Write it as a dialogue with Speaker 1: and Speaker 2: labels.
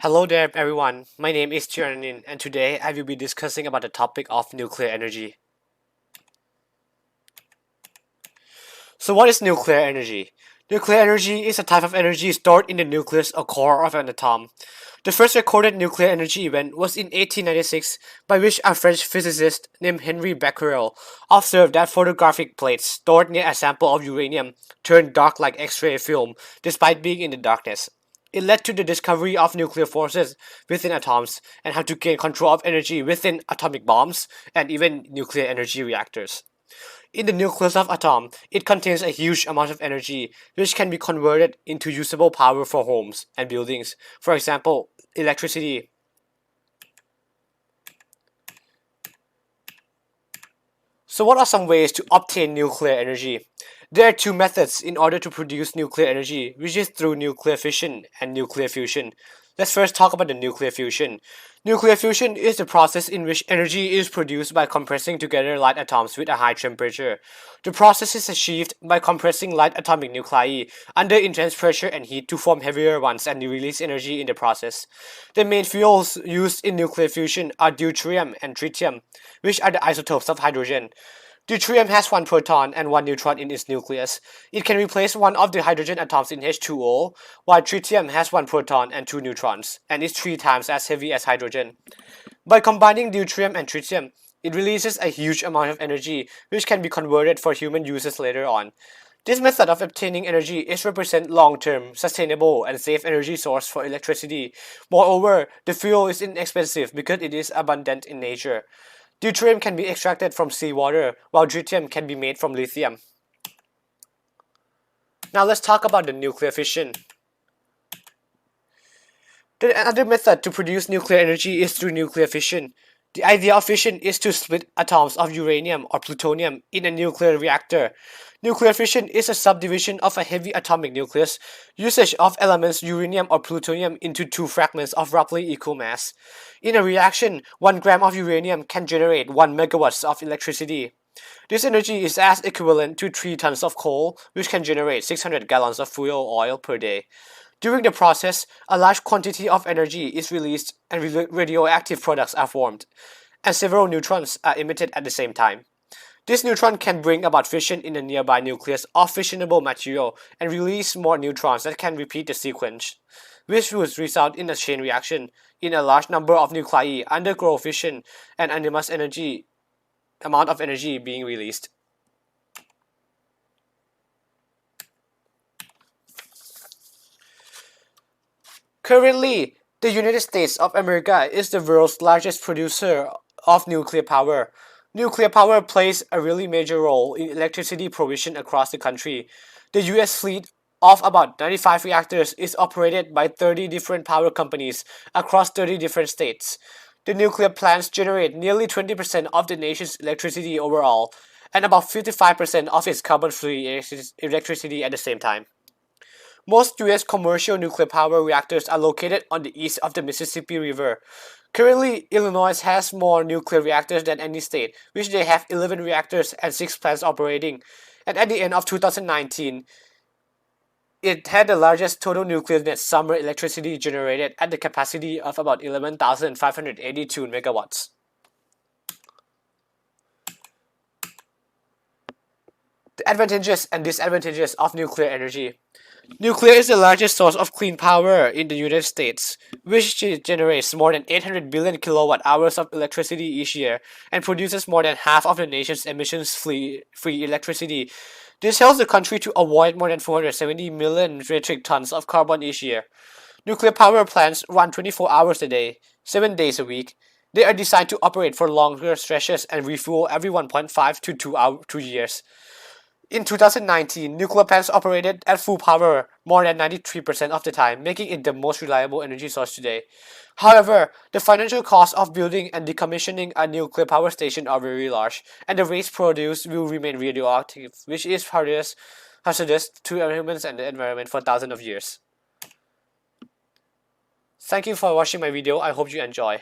Speaker 1: Hello there everyone, my name is Jirandhanin and today I will be discussing about the topic of nuclear energy. So what is nuclear energy? Nuclear energy is a type of energy stored in the nucleus or core of an atom. The first recorded nuclear energy event was in 1896 by which a French physicist named Henri Becquerel observed that photographic plates stored near a sample of uranium turned dark like X-ray film despite being in the darkness. It led to the discovery of nuclear forces within atoms and how to gain control of energy within atomic bombs and even nuclear energy reactors. In the nucleus of atom, it contains a huge amount of energy which can be converted into usable power for homes and buildings. For example, electricity. So what are some ways to obtain nuclear energy? There are two methods in order to produce nuclear energy, which is through nuclear fission and nuclear fusion. Let's first talk about the nuclear fusion. Nuclear fusion is the process in which energy is produced by compressing together light atoms with a high temperature. The process is achieved by compressing light atomic nuclei under intense pressure and heat to form heavier ones and release energy in the process. The main fuels used in nuclear fusion are deuterium and tritium, which are the isotopes of hydrogen. Deuterium has one proton and one neutron in its nucleus. It can replace one of the hydrogen atoms in H2O, while tritium has one proton and two neutrons, and is 3 times as heavy as hydrogen. By combining deuterium and tritium, it releases a huge amount of energy, which can be converted for human uses later on. This method of obtaining energy is represent long-term, sustainable, and safe energy source for electricity. Moreover, the fuel is inexpensive because it is abundant in nature. Deuterium can be extracted from seawater, while tritium can be made from lithium. Now let's talk about the nuclear fission. The other method to produce nuclear energy is through nuclear fission. The idea of fission is to split atoms of uranium or plutonium in a nuclear reactor. Nuclear fission is a subdivision of a heavy atomic nucleus, usage of elements uranium or plutonium into two fragments of roughly equal mass. In a reaction, 1 gram of uranium can generate 1 megawatts of electricity. This energy is as equivalent to 3 tons of coal, which can generate 600 gallons of fuel oil per day. During the process, a large quantity of energy is released and radioactive products are formed, and several neutrons are emitted at the same time. This neutron can bring about fission in a nearby nucleus of fissionable material and release more neutrons that can repeat the sequence, which would result in a chain reaction in a large number of nuclei undergo fission and enormous amount of energy being released. Currently, the United States of America is the world's largest producer of nuclear power. Nuclear power plays a really major role in electricity provision across the country. The US fleet of about 95 reactors is operated by 30 different power companies across 30 different states. The nuclear plants generate nearly 20% of the nation's electricity overall, and about 55% of its carbon-free electricity at the same time. Most US commercial nuclear power reactors are located on the east of the Mississippi River. Currently, Illinois has more nuclear reactors than any state, which they have 11 reactors and 6 plants operating. And at the end of 2019, it had the largest total nuclear net summer electricity generated at the capacity of about 11,582 megawatts. The advantages and disadvantages of nuclear energy. Nuclear is the largest source of clean power in the United States, which generates more than 800 billion kilowatt hours of electricity each year and produces more than half of the nation's emissions-free electricity. This helps the country to avoid more than 470 million metric tons of carbon each year. Nuclear power plants run 24 hours a day, 7 days a week. They are designed to operate for longer stretches and refuel every 1.5 to 2 years. In 2019, nuclear plants operated at full power more than 93% of the time, making it the most reliable energy source today. However, the financial costs of building and decommissioning a nuclear power station are very large, and the waste produced will remain radioactive, which is hazardous to humans and the environment for thousands of years. Thank you for watching my video. I hope you enjoy.